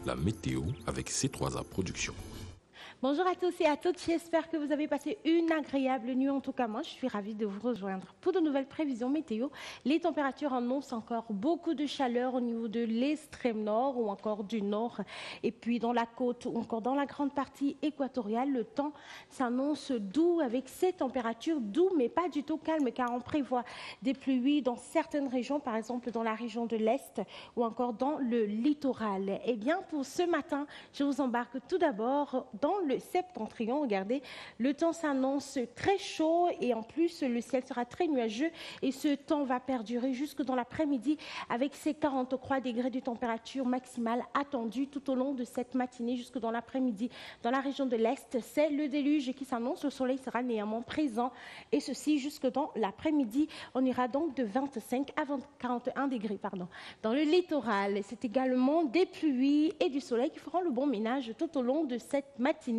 la météo avec C3A Productions. Bonjour à tous et à toutes, j'espère que vous avez passé une agréable nuit. En tout cas, moi, je suis ravie de vous rejoindre pour de nouvelles prévisions météo. Les températures annoncent encore beaucoup de chaleur au niveau de l'extrême nord ou encore du nord. Et puis dans la côte ou encore dans la grande partie équatoriale, le temps s'annonce doux avec ces températures doux mais pas du tout calmes car on prévoit des pluies dans certaines régions, par exemple dans la région de l'Est ou encore dans le littoral. Eh bien, pour ce matin, je vous embarque tout d'abord dans le septentrion. Regardez, le temps s'annonce très chaud et en plus le ciel sera très nuageux et ce temps va perdurer jusque dans l'après-midi avec ces 43 degrés de température maximale attendue tout au long de cette matinée jusque dans l'après-midi. Dans la région de l'Est, c'est le déluge qui s'annonce. Le soleil sera néanmoins présent et ceci jusque dans l'après-midi. On ira donc de 25 à 41 degrés. Dans le littoral, c'est également des pluies et du soleil qui feront le bon ménage tout au long de cette matinée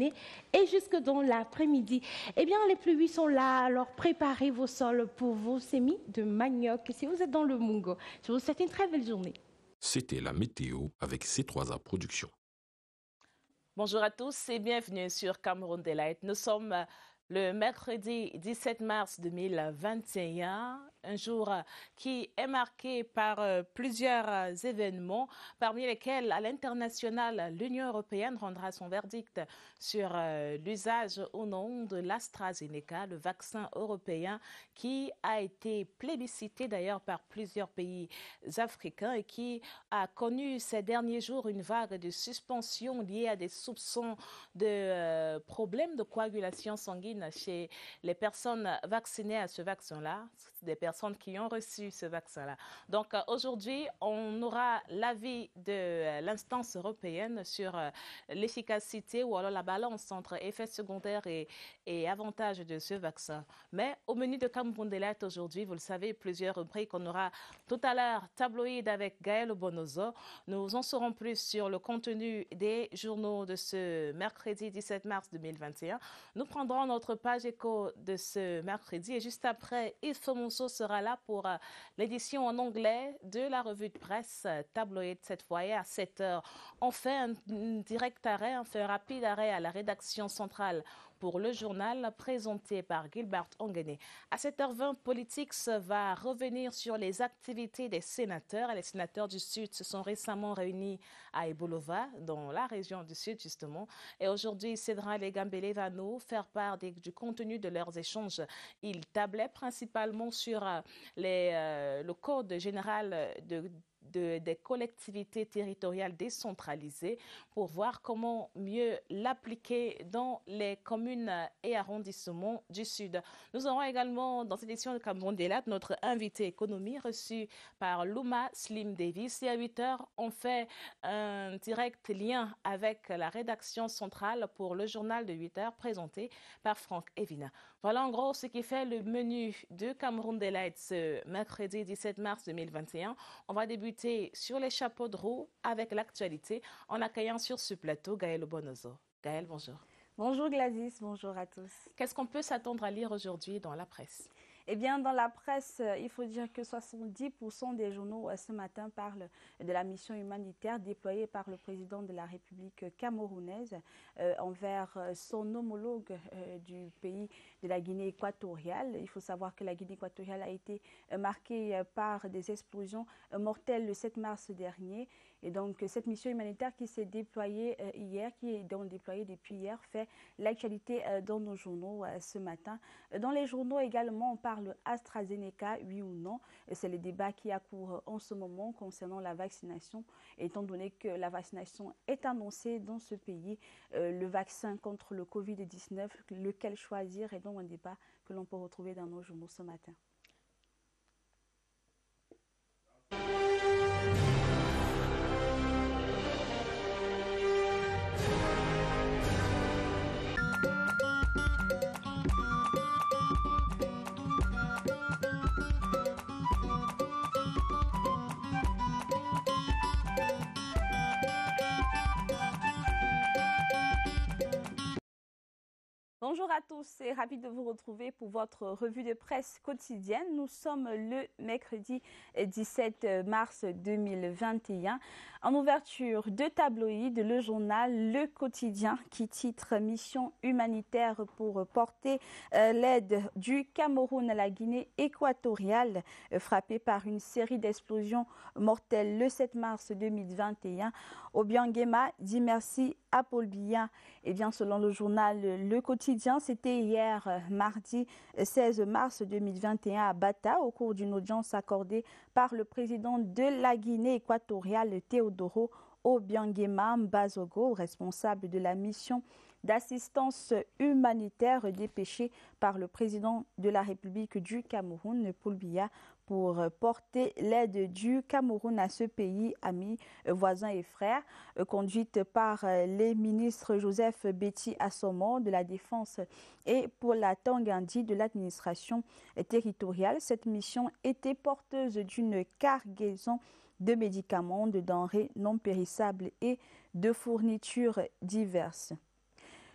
et jusque dans l'après-midi. Eh bien, les pluies sont là, alors préparez vos sols pour vos semis de manioc si vous êtes dans le Mungo. Je vous souhaite une très belle journée. C'était la météo avec C3A Productions. Bonjour à tous et bienvenue sur Cameroun Delight. Nous sommes le mercredi 17 mars 2021, un jour qui est marqué par plusieurs événements, parmi lesquels, à l'international, l'Union européenne rendra son verdict sur l'usage ou non de l'AstraZeneca, le vaccin européen qui a été plébiscité d'ailleurs par plusieurs pays africains et qui a connu ces derniers jours une vague de suspension liée à des soupçons de problèmes de coagulation sanguine chez les personnes vaccinées à ce vaccin-là, des personnes qui ont reçu ce vaccin-là. Donc aujourd'hui, on aura l'avis de l'instance européenne sur l'efficacité ou alors la balance entre effets secondaires et avantages de ce vaccin. Mais au menu de Cameroun Delight aujourd'hui, vous le savez, plusieurs rubriques. On aura tout à l'heure tabloïd avec Gaël Bonozo. Nous en saurons plus sur le contenu des journaux de ce mercredi 17 mars 2021. Nous prendrons notre page écho de ce mercredi et juste après, Yves Fomonso sera là pour l'édition en anglais de la revue de presse tabloïd cette fois à 7 heures. On fait un direct arrêt, on fait un rapide arrêt à la rédaction centrale pour le journal présenté par Gilbert Onguené. À 7h20, Politics va revenir sur les activités des sénateurs. Les sénateurs du Sud se sont récemment réunis à Ebolova, dans la région du Sud justement. Et aujourd'hui, Cédrin Legambele va nous faire part du contenu de leurs échanges. Ils tablaient principalement sur le code général des collectivités territoriales décentralisées pour voir comment mieux l'appliquer dans les communes et arrondissements du Sud. Nous aurons également dans cette édition de Cameroun Delight notre invité économie reçu par Luma Slim Davis. Et à 8h, on fait un direct lien avec la rédaction centrale pour le journal de 8h présenté par Franck Evina. Voilà en gros ce qui fait le menu de Cameroun Delight ce mercredi 17 mars 2021. On va débuter sur les chapeaux de roue avec l'actualité en accueillant sur ce plateau Gaël Bonozo. Gaël, bonjour. Bonjour Gladys, bonjour à tous. Qu'est-ce qu'on peut s'attendre à lire aujourd'hui dans la presse ? Eh bien, dans la presse, il faut dire que 70% des journaux ce matin parlent de la mission humanitaire déployée par le président de la République camerounaise envers son homologue du pays de la Guinée équatoriale. Il faut savoir que la Guinée équatoriale a été marquée par des explosions mortelles le 7 mars dernier. Et donc, cette mission humanitaire qui s'est déployée hier, qui est donc déployée depuis hier, fait l'actualité dans nos journaux ce matin. Dans les journaux également, on parle AstraZeneca, oui ou non. C'est le débat qui a cours en ce moment concernant la vaccination, étant donné que la vaccination est annoncée dans ce pays. Le vaccin contre le Covid-19, lequel choisir, est donc un débat que l'on peut retrouver dans nos journaux ce matin. Bonjour à tous et ravi de vous retrouver pour votre revue de presse quotidienne. Nous sommes le mercredi 17 mars 2021. En ouverture de tabloïd, le journal Le Quotidien qui titre « Mission humanitaire pour porter l'aide du Cameroun à la Guinée équatoriale frappée par une série d'explosions mortelles le 7 mars 2021. Obiang Nguema dit merci à Paul Biya. Eh bien, selon le journal Le Quotidien, c'était hier, mardi 16 mars 2021 à Bata, au cours d'une audience accordée par le président de la Guinée équatoriale, Teodoro Obiang Nguema Mbazogo, responsable de la mission d'assistance humanitaire dépêchée par le président de la République du Cameroun, Paul Biya, pour porter l'aide du Cameroun à ce pays ami, voisin et frère, conduite par les ministres Joseph Betty Assomo de la Défense et Paula Tangandi de l'administration territoriale. Cette mission était porteuse d'une cargaison de médicaments, de denrées non périssables et de fournitures diverses.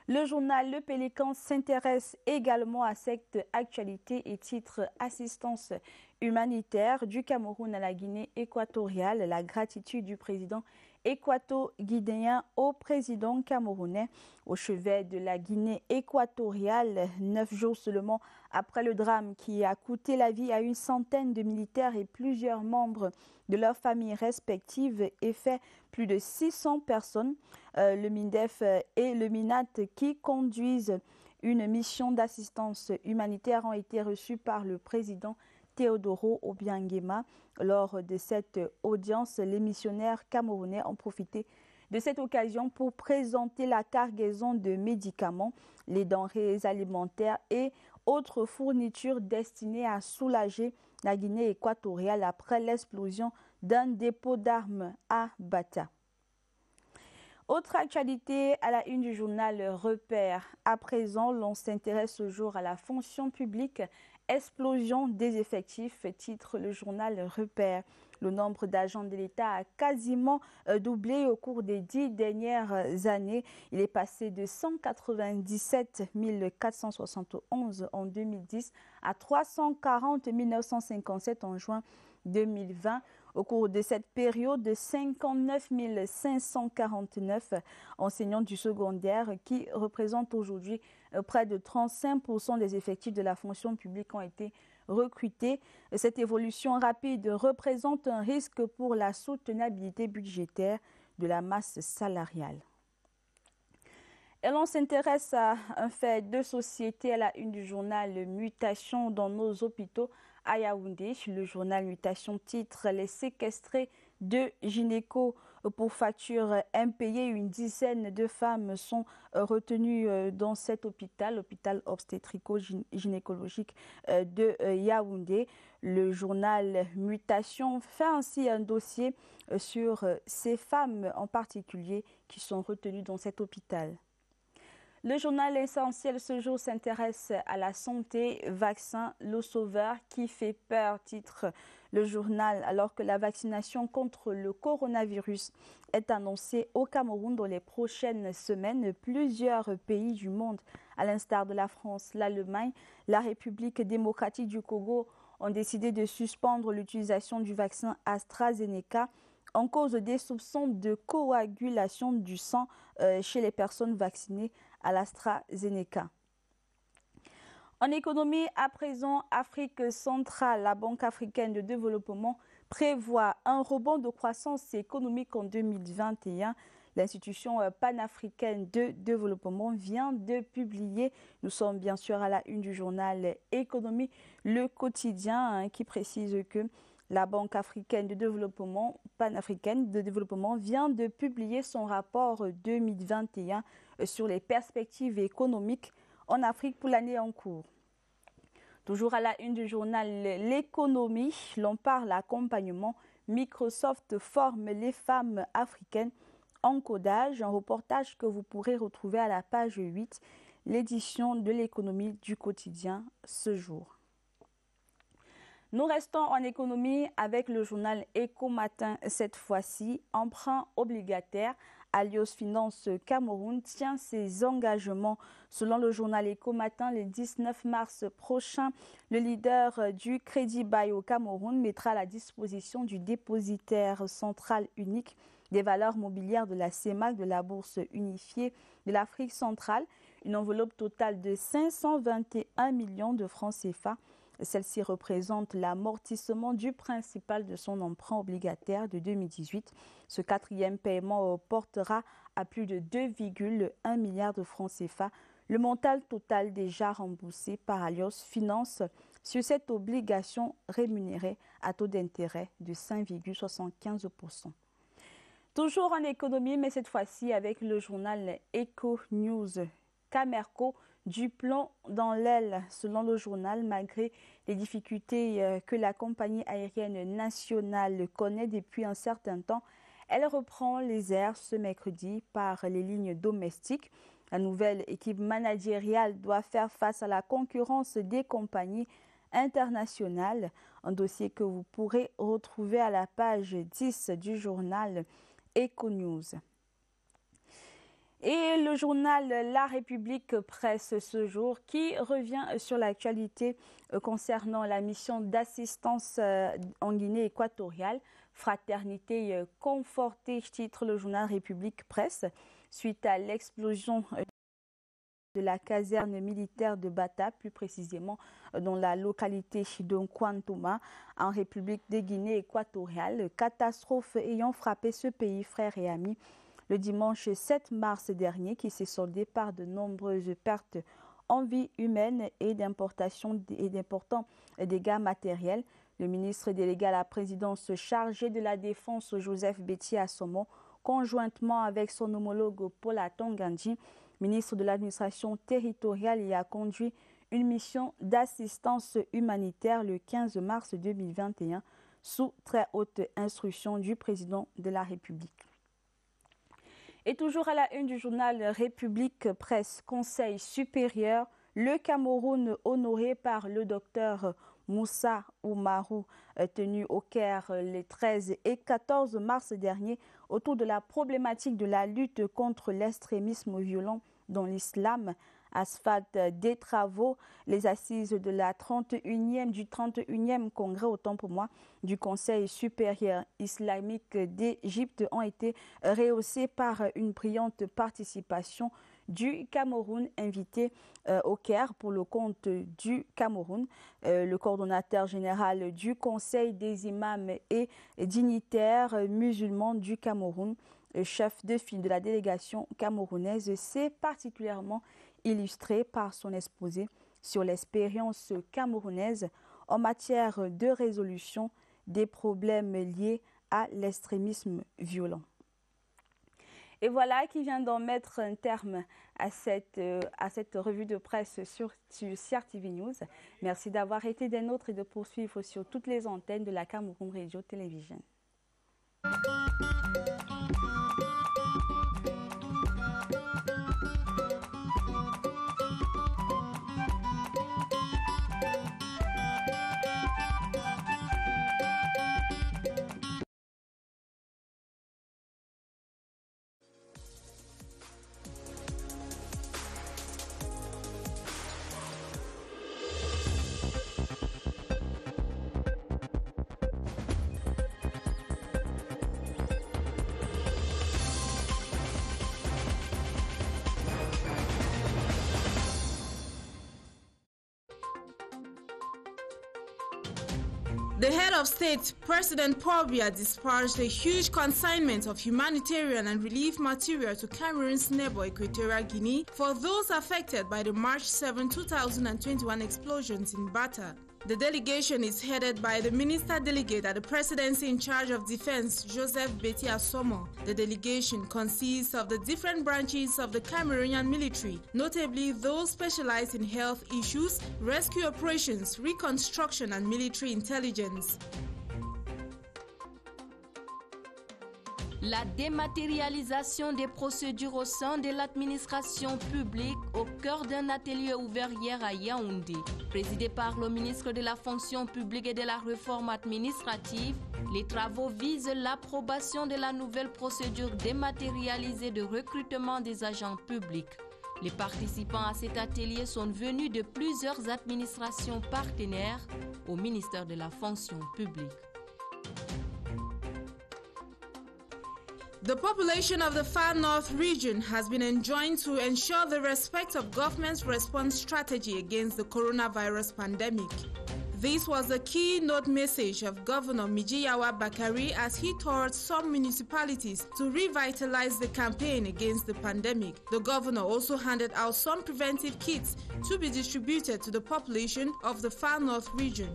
Le journal Le Pélican s'intéresse également à cette actualité et titre « Assistance humanitaire du Cameroun à la Guinée équatoriale, la gratitude du président équato-guinéen au président camerounais ». Au chevet de la Guinée équatoriale, 9 jours seulement après le drame qui a coûté la vie à une centaine de militaires et plusieurs membres de leurs familles respectives et fait plus de 600 personnes, le MINDEF et le MINAT qui conduisent une mission d'assistance humanitaire ont été reçus par le président Teodoro Obiang Nguema. Lors de cette audience, les missionnaires camerounais ont profité de cette occasion pour présenter la cargaison de médicaments, les denrées alimentaires et autres fournitures destinées à soulager la Guinée équatoriale après l'explosion d'un dépôt d'armes à Bata. Autre actualité à la une du journal Repère. À présent, l'on s'intéresse toujours à la fonction publique. Explosion des effectifs, titre le journal Repère. Le nombre d'agents de l'État a quasiment doublé au cours des 10 dernières années. Il est passé de 197 471 en 2010 à 340 957 en juin 2020. Au cours de cette période, 59 549 enseignants du secondaire qui représentent aujourd'hui près de 35% des effectifs de la fonction publique ont été recrutés. Cette évolution rapide représente un risque pour la soutenabilité budgétaire de la masse salariale. Et l'on s'intéresse à un fait de société à la une du journal Mutation dans nos hôpitaux à Yaoundé. Le journal Mutation titre « Les séquestrés de gynéco pour facture impayée ». Une dizaine de femmes sont retenues dans cet hôpital, l'hôpital obstétrico-gynécologique de Yaoundé. Le journal Mutation fait ainsi un dossier sur ces femmes en particulier qui sont retenues dans cet hôpital. Le journal Essentiel ce jour s'intéresse à la santé, vaccin, le sauveur qui fait peur, titre le journal, alors que la vaccination contre le coronavirus est annoncée au Cameroun dans les prochaines semaines. Plusieurs pays du monde, à l'instar de la France, l'Allemagne, la République démocratique du Congo, ont décidé de suspendre l'utilisation du vaccin AstraZeneca en cause des soupçons de coagulation du sang chez les personnes vaccinées à l'AstraZeneca. En économie, à présent, Afrique centrale, la Banque africaine de développement prévoit un rebond de croissance économique en 2021. L'institution panafricaine de développement vient de publier, nous sommes bien sûr à la une du journal Économie, le quotidien qui précise que la Banque africaine de développement, panafricaine de développement, vient de publier son rapport 2021 sur les perspectives économiques en Afrique pour l'année en cours. Toujours à la une du journal L'économie, l'on parle accompagnement. Microsoft forme les femmes africaines en codage, un reportage que vous pourrez retrouver à la page 8, l'édition de l'économie du quotidien ce jour. Nous restons en économie avec le journal Éco Matin cette fois-ci. Emprunt obligataire Allios Finance Cameroun tient ses engagements. Selon le journal Éco Matin, le 19 mars prochain, le leader du Crédit Bail au Cameroun mettra à la disposition du dépositaire central unique des valeurs mobilières de la CEMAC, de la Bourse unifiée de l'Afrique centrale, une enveloppe totale de 521 millions de francs CFA. Celle-ci représente l'amortissement du principal de son emprunt obligataire de 2018. Ce quatrième paiement portera à plus de 2,1 milliards de francs CFA, le montant total déjà remboursé par Allios Finance sur cette obligation rémunérée à taux d'intérêt de 5,75%. Toujours en économie, mais cette fois-ci avec le journal Eco News. Camerco du plomb dans l'aile, selon le journal, malgré les difficultés que la compagnie aérienne nationale connaît depuis un certain temps. Elle reprend les airs ce mercredi par les lignes domestiques. La nouvelle équipe managériale doit faire face à la concurrence des compagnies internationales, un dossier que vous pourrez retrouver à la page 10 du journal Eco News. Et le journal La République Presse ce jour qui revient sur l'actualité concernant la mission d'assistance en Guinée équatoriale. Fraternité confortée, titre le journal République Presse, suite à l'explosion de la caserne militaire de Bata, plus précisément dans la localité d'Onkwantoma, en République de Guinée équatoriale. Catastrophe ayant frappé ce pays, frères et amis, le dimanche 7 mars dernier, qui s'est soldé par de nombreuses pertes en vie humaine et d'importants dégâts matériels. Le ministre délégué à la présidence chargé de la Défense, Joseph Betty Assomo, conjointement avec son homologue Paul Atongandji, ministre de l'administration territoriale, y a conduit une mission d'assistance humanitaire le 15 mars 2021 sous très haute instruction du président de la République. Et toujours à la une du journal République Presse, Conseil supérieur, le Cameroun honoré par le docteur Moussa Oumarou, tenu au Caire les 13 et 14 mars dernier autour de la problématique de la lutte contre l'extrémisme violent dans l'islam. Asphalte des travaux, les assises de la 31e congrès, autant pour moi, du Conseil supérieur islamique d'Égypte ont été rehaussées par une brillante participation du Cameroun invité au Caire pour le compte du Cameroun. Le coordonnateur général du Conseil des imams et dignitaires musulmans du Cameroun, chef de file de la délégation camerounaise, s'est particulièrement illustré par son exposé sur l'expérience camerounaise en matière de résolution des problèmes liés à l'extrémisme violent. Et voilà qui vient d'en mettre un terme à cette revue de presse sur CRTV News. Merci d'avoir été des nôtres et de poursuivre sur toutes les antennes de la Cameroun Radio Télévision. The head of state, President Paul Biya, dispatched a huge consignment of humanitarian and relief material to Cameroon's neighbor Equatorial Guinea for those affected by the March 7, 2021 explosions in Bata. The delegation is headed by the Minister Delegate at the Presidency in charge of Defense, Joseph Betty Assomo. The delegation consists of the different branches of the Cameroonian military, notably those specialized in health issues, rescue operations, reconstruction, and military intelligence. La dématérialisation des procédures au sein de l'administration publique au cœur d'un atelier ouvert hier à Yaoundé, présidé par le ministre de la fonction publique et de la réforme administrative, Les travaux visent l'approbation de la nouvelle procédure dématérialisée de recrutement des agents publics. Les participants à cet atelier sont venus de plusieurs administrations partenaires au ministère de la fonction publique. The population of the Far North region has been enjoined to ensure the respect of government's response strategy against the coronavirus pandemic. This was the keynote message of Governor Mijiyawa Bakari as he toured some municipalities to revitalize the campaign against the pandemic. The governor also handed out some preventive kits to be distributed to the population of the Far North region.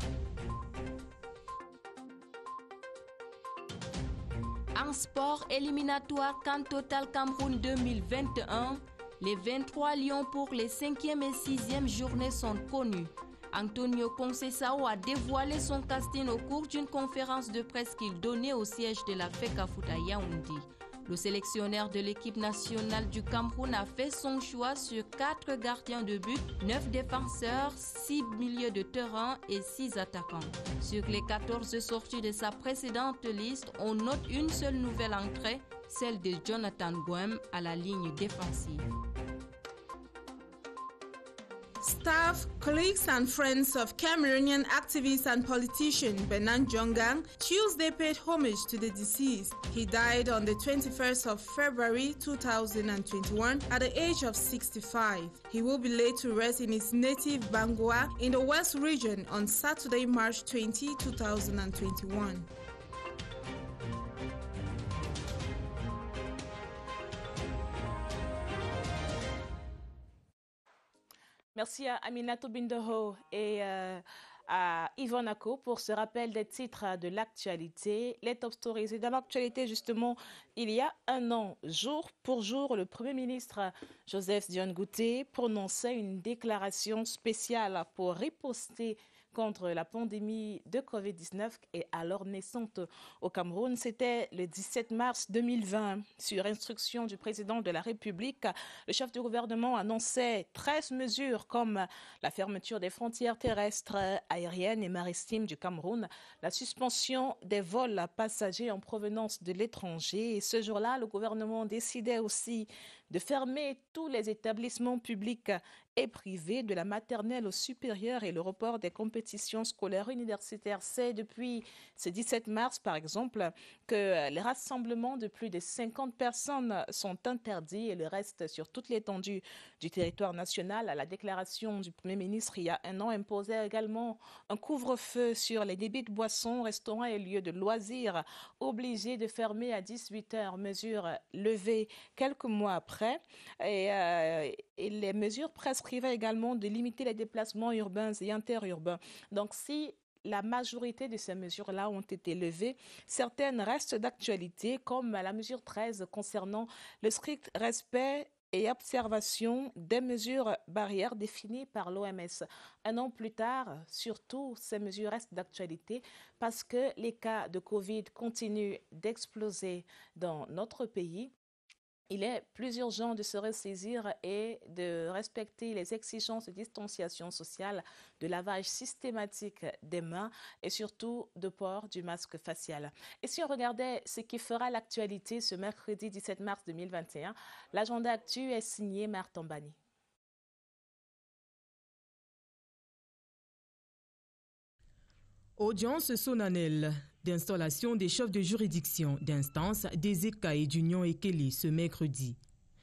En sport éliminatoire CAN Total Cameroun 2021, les 23 lions pour les 5e et 6e journées sont connus. Antonio Conceição a dévoilé son casting au cours d'une conférence de presse qu'il donnait au siège de la FECAFOOT à Yaoundé. Le sélectionneur de l'équipe nationale du Cameroun a fait son choix sur 4 gardiens de but, 9 défenseurs, 6 milieux de terrain et 6 attaquants. Sur les 14 sorties de sa précédente liste, on note une seule nouvelle entrée, celle de Jonathan Gwem à la ligne défensive. Staff, colleagues and friends of Cameroonian activist and politician Benan Jongang Tuesday paid homage to the deceased. He died on the 21st of February 2021 at the age of 65. He will be laid to rest in his native Bangua in the West region on Saturday, March 20, 2021. Merci à Aminatou Bindoho et à Yvonne Ako pour ce rappel des titres de l'actualité. Les top stories. Et dans l'actualité, justement, il y a un an, jour pour jour, le Premier ministre Joseph Dione Ngouté prononçait une déclaration spéciale pour riposter contre la pandémie de Covid-19 et alors naissante au Cameroun. C'était le 17 mars 2020. Sur instruction du président de la République, le chef du gouvernement annonçait 13 mesures comme la fermeture des frontières terrestres, aériennes et maritimes du Cameroun, la suspension des vols passagers en provenance de l'étranger. Et ce jour-là, le gouvernement décidait aussi de fermer tous les établissements publics et privés, de la maternelle au supérieur, et le report des compétitions scolaires universitaires. C'est depuis ce 17 mars, par exemple, que les rassemblements de plus de 50 personnes sont interdits et le reste sur toute l'étendue du territoire national. La déclaration du Premier ministre il y a un an imposait également un couvre-feu sur les débits de boissons, restaurants et lieux de loisirs obligés de fermer à 18h. Mesure levée quelques mois après. Et les mesures prescrivaient également de limiter les déplacements urbains et interurbains. Donc si la majorité de ces mesures-là ont été levées, certaines restent d'actualité, comme la mesure 13 concernant le strict respect et observation des mesures barrières définies par l'OMS. Un an plus tard, surtout, ces mesures restent d'actualité parce que les cas de Covid continuent d'exploser dans notre pays. Il est plus urgent de se ressaisir et de respecter les exigences de distanciation sociale, de lavage systématique des mains et surtout de port du masque facial. Et si on regardait ce qui fera l'actualité ce mercredi 17 mars 2021, l'agenda actu est signé Martin Bani. Audience solennelle d'installation des chefs de juridiction, d'instance, des ECA et d'Union Ekele ce mercredi.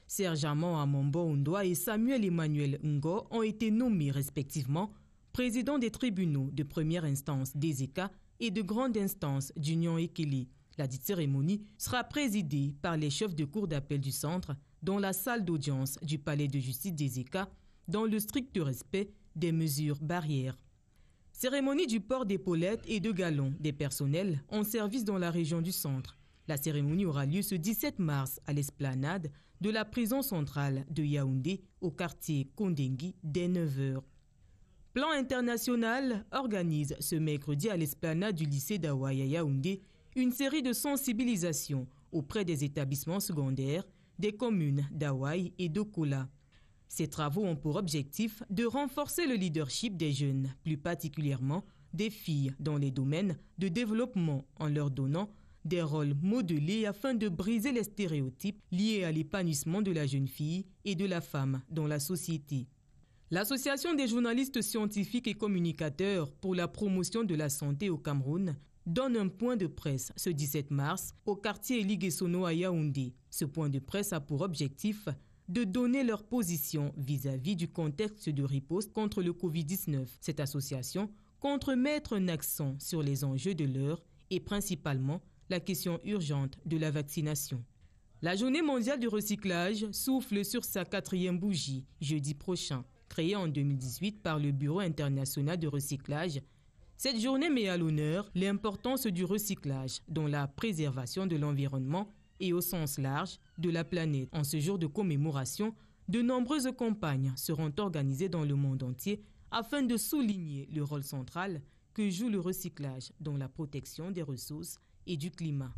Serge Amon Amombo Undoa et Samuel Emmanuel Ngo ont été nommés respectivement présidents des tribunaux de première instance des ECA et de grande instance d'Union Ekele. La dite cérémonie sera présidée par les chefs de cour d'appel du centre dans la salle d'audience du palais de justice des ECA dans le strict respect des mesures barrières. Cérémonie du port d'épaulettes et de galons des personnels en service dans la région du centre. La cérémonie aura lieu ce 17 mars à l'esplanade de la prison centrale de Yaoundé au quartier Kondengui dès 9h. Plan International organise ce mercredi à l'esplanade du lycée d'Hawaï à Yaoundé une série de sensibilisations auprès des établissements secondaires des communes d'Hawaï et d'Okola. Ces travaux ont pour objectif de renforcer le leadership des jeunes, plus particulièrement des filles dans les domaines de développement en leur donnant des rôles modelés afin de briser les stéréotypes liés à l'épanouissement de la jeune fille et de la femme dans la société. L'Association des journalistes scientifiques et communicateurs pour la promotion de la santé au Cameroun donne un point de presse ce 17 mars au quartier Liguesono à Yaoundé. Ce point de presse a pour objectif de donner leur position vis-à-vis du contexte de riposte contre le Covid-19. Cette association compte mettre un accent sur les enjeux de l'heure et principalement la question urgente de la vaccination. La Journée mondiale du recyclage souffle sur sa 4e bougie jeudi prochain. Créée en 2018 par le Bureau international de recyclage, cette journée met à l'honneur l'importance du recyclage dans la préservation de l'environnement et au sens large de la planète. En ce jour de commémoration, de nombreuses campagnes seront organisées dans le monde entier afin de souligner le rôle central que joue le recyclage dans la protection des ressources et du climat.